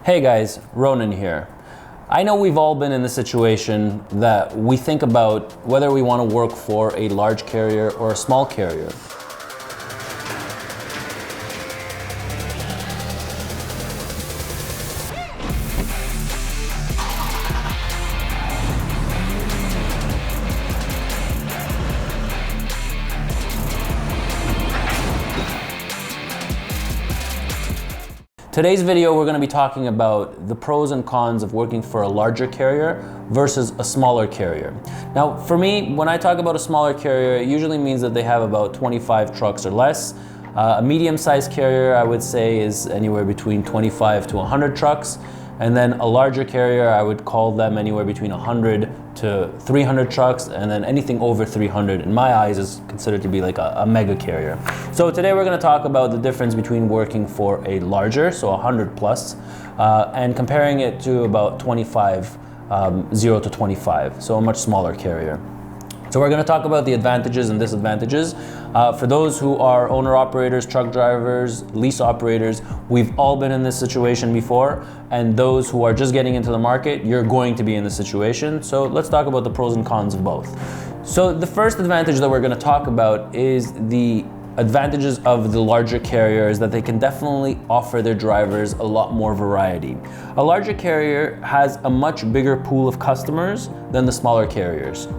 Hey guys, Ronan here. I know we've all been in the situation that we think about whether we want to work for a large carrier or a small carrier. Today's video, we're going to be talking about the pros and cons of working for a larger carrier versus a smaller carrier. Now, for me, when I talk about a smaller carrier, it usually means that they have about 25 trucks or less. A medium-sized carrier, I would say, is anywhere between 25 to 100 trucks. And then a larger carrier, I would call them anywhere between 100 to 300 trucks, and then anything over 300 in my eyes is considered to be like a mega carrier. So today we're going to talk about the difference between working for a larger, so 100 plus, and comparing it to about 25, 0 to 25, so a much smaller carrier. So we're going to talk about the advantages and disadvantages. For those who are owner-operators, truck drivers, lease operators, we've all been in this situation before. And those who are just getting into the market, you're going to be in this situation. So let's talk about the pros and cons of both. So the first advantage that we're going to talk about is the advantages of the larger carrier is that they can definitely offer their drivers a lot more variety. A larger carrier has a much bigger pool of customers than the smaller carriers.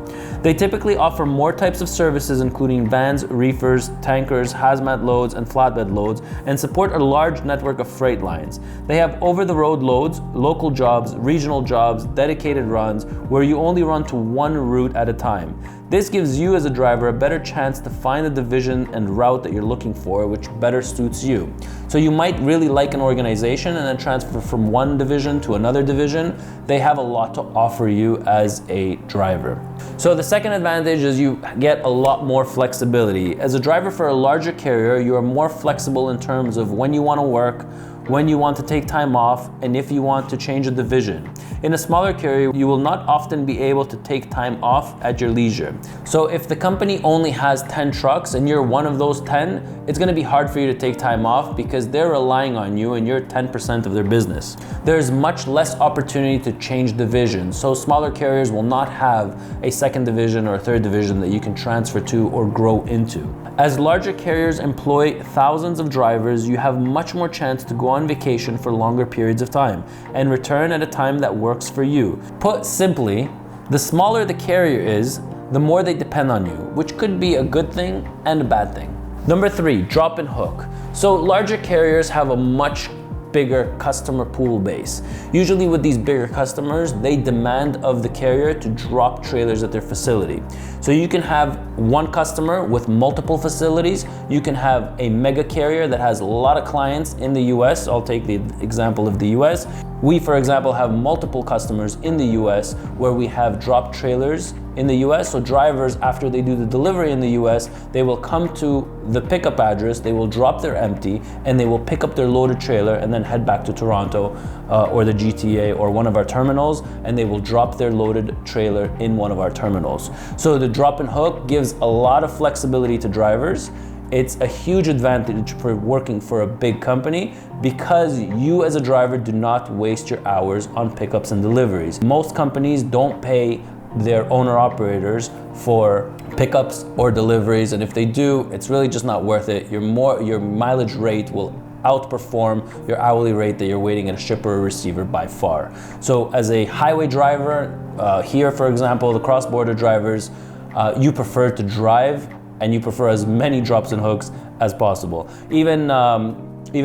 They typically offer more types of services, including vans, reefers, tankers, hazmat loads, and flatbed loads, and support a large network of freight lines. They have over-the-road loads, local jobs, regional jobs, dedicated runs, where you only run to one route at a time. This gives you as a driver a better chance to find the division and route that you're looking for, which better suits you. So you might really like an organization and then transfer from one division to another division. They have a lot to offer you as a driver. So the second advantage is you get a lot more flexibility. As a driver for a larger carrier, you are more flexible in terms of when you want to work, when you want to take time off, and if you want to change a division. In a smaller carrier, you will not often be able to take time off at your leisure. So if the company only has 10 trucks and you're one of those 10, it's going to be hard for you to take time off because they're relying on you and you're 10% of their business. There's much less opportunity to change divisions, so smaller carriers will not have a second division or a third division that you can transfer to or grow into. As larger carriers employ thousands of drivers, you have much more chance to go on vacation for longer periods of time and return at a time that works for you. Put simply, the smaller the carrier is, the more they depend on you, which could be a good thing and a bad thing. Number 3, drop and hook. So larger carriers have a much bigger customer pool base. Usually with these bigger customers, they demand of the carrier to drop trailers at their facility. So you can have one customer with multiple facilities. You can have a mega carrier that has a lot of clients in the US. I'll take the example of the US. We, for example, have multiple customers in the US where we have drop trailers in the US. So drivers, after they do the delivery in the US, they will come to the pickup address, they will drop their empty, and they will pick up their loaded trailer and then head back to Toronto or the GTA or one of our terminals, and they will drop their loaded trailer in one of our terminals. So the drop and hook gives a lot of flexibility to drivers. It's a huge advantage for working for a big company because you as a driver do not waste your hours on pickups and deliveries. Most companies don't pay their owner-operators for pickups or deliveries, and if they do, it's really just not worth it. Your mileage rate will outperform your hourly rate that you're waiting at a shipper or receiver by far. So as a highway driver, here for example, the cross-border drivers, you prefer to drive and you prefer as many drops and hooks as possible. Even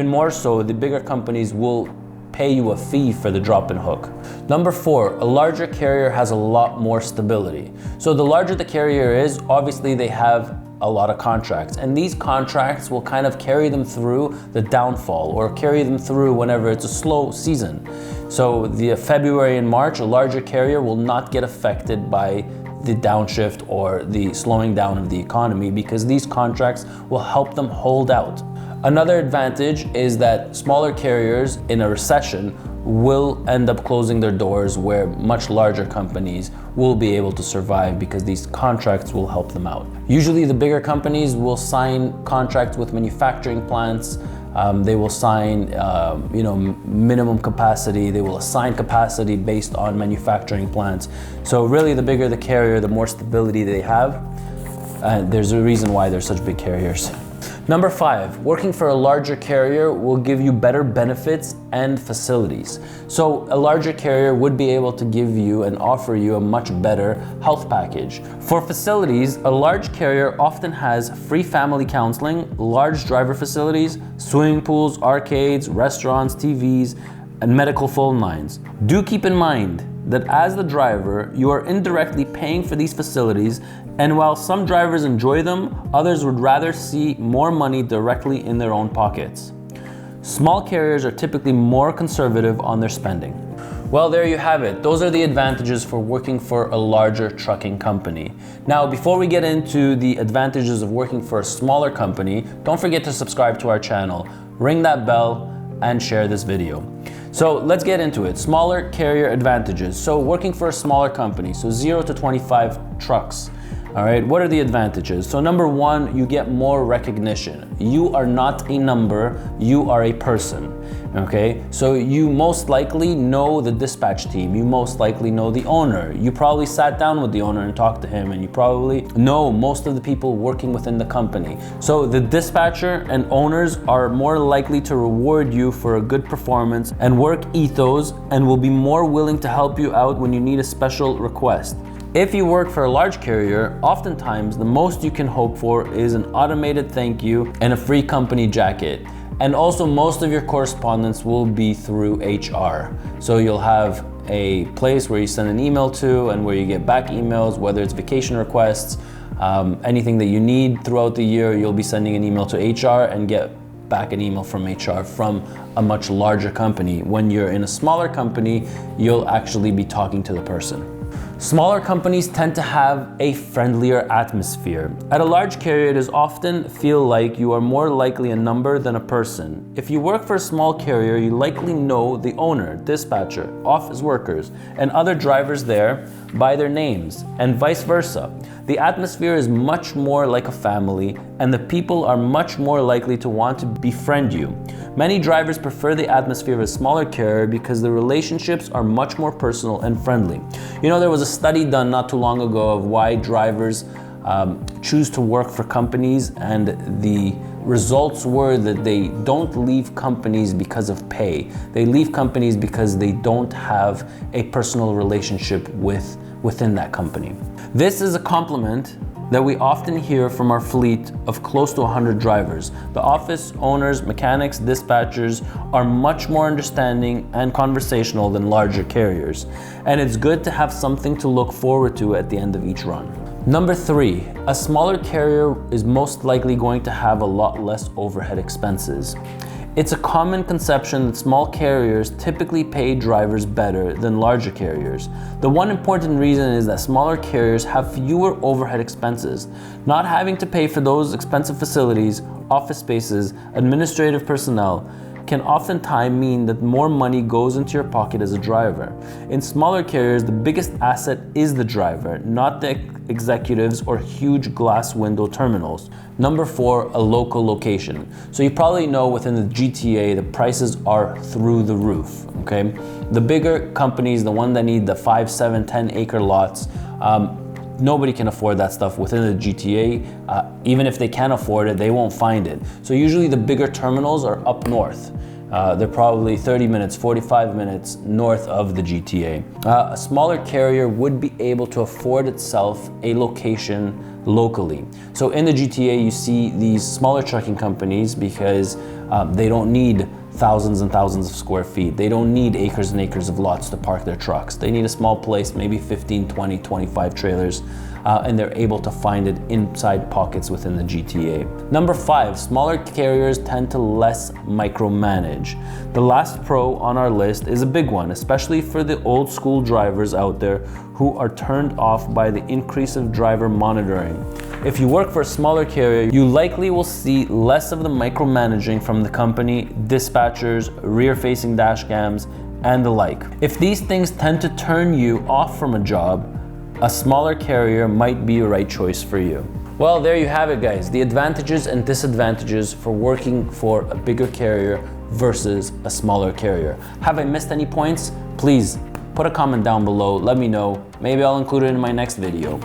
more so, the bigger companies will pay you a fee for the drop and hook. Number 4, a larger carrier has a lot more stability. So the larger the carrier is, obviously they have a lot of contracts, and these contracts will kind of carry them through the downfall or carry them through whenever it's a slow season. So the February and March, a larger carrier will not get affected by the downshift or the slowing down of the economy because these contracts will help them hold out. Another advantage is that smaller carriers in a recession will end up closing their doors where much larger companies will be able to survive because these contracts will help them out. Usually the bigger companies will sign contracts with manufacturing plants They will sign, minimum capacity. They will assign capacity based on manufacturing plants. So really, the bigger the carrier, the more stability they have. There's a reason why they're such big carriers. Number 5, working for a larger carrier will give you better benefits and facilities. So a larger carrier would be able to give you and offer you a much better health package. For facilities, a large carrier often has free family counseling, large driver facilities, swimming pools, arcades, restaurants, TVs, and medical phone lines. Do keep in mind that as the driver, you are indirectly paying for these facilities, and while some drivers enjoy them, others would rather see more money directly in their own pockets. Small carriers are typically more conservative on their spending. Well, there you have it. Those are the advantages for working for a larger trucking company. Now, before we get into the advantages of working for a smaller company, don't forget to subscribe to our channel, ring that bell, and share this video. So let's get into it. Smaller carrier advantages. So working for a smaller company, so 0 to 25 trucks. All right, what are the advantages? So number 1, you get more recognition. You are not a number, you are a person. Okay, so you most likely know the dispatch team, you most likely know the owner, you probably sat down with the owner and talked to him, and you probably know most of the people working within the company. So the dispatcher and owners are more likely to reward you for a good performance and work ethos, and will be more willing to help you out when you need a special request. If you work for a large carrier, oftentimes the most you can hope for is an automated thank you and a free company jacket. And also, most of your correspondence will be through HR. So you'll have a place where you send an email to and where you get back emails, whether it's vacation requests, anything that you need throughout the year, you'll be sending an email to HR and get back an email from HR from a much larger company. When you're in a smaller company, you'll actually be talking to the person. Smaller companies tend to have a friendlier atmosphere. At a large carrier, it is often feel like you are more likely a number than a person. If you work for a small carrier, you likely know the owner, dispatcher, office workers, and other drivers there by their names, and vice versa. The atmosphere is much more like a family, and the people are much more likely to want to befriend you. Many drivers prefer the atmosphere of a smaller carrier because the relationships are much more personal and friendly. You know, there was a study done not too long ago of why drivers choose to work for companies, and the results were that they don't leave companies because of pay. They leave companies because they don't have a personal relationship within that company. This is a compliment that we often hear from our fleet of close to 100 drivers. The office owners, mechanics, dispatchers are much more understanding and conversational than larger carriers. And it's good to have something to look forward to at the end of each run. Number 3, a smaller carrier is most likely going to have a lot less overhead expenses. It's a common conception that small carriers typically pay drivers better than larger carriers. The one important reason is that smaller carriers have fewer overhead expenses. Not having to pay for those expensive facilities, office spaces, administrative personnel can oftentimes mean that more money goes into your pocket as a driver. In smaller carriers, the biggest asset is the driver, not the executives or huge glass window terminals. Number 4, a local location. So you probably know within the GTA, the prices are through the roof, okay? The bigger companies, the one that need the 5, 7, 10 acre lots, nobody can afford that stuff within the GTA. Even if they can afford it, they won't find it. So usually the bigger terminals are up north. They're probably 30 minutes, 45 minutes north of the GTA. A smaller carrier would be able to afford itself a location locally. So in the GTA, you see these smaller trucking companies because they don't need thousands and thousands of square feet. They don't need acres and acres of lots to park their trucks. They need a small place, maybe 15, 20, 25 trailers, and they're able to find it inside pockets within the GTA. Number 5, smaller carriers tend to less micromanage. The last pro on our list is a big one, especially for the old school drivers out there who are turned off by the increase of driver monitoring. If you work for a smaller carrier, you likely will see less of the micromanaging from the company, dispatchers, rear-facing dash cams, and the like. If these things tend to turn you off from a job, a smaller carrier might be a right choice for you. Well, there you have it, guys. The advantages and disadvantages for working for a bigger carrier versus a smaller carrier. Have I missed any points? Please put a comment down below. Let me know. Maybe I'll include it in my next video.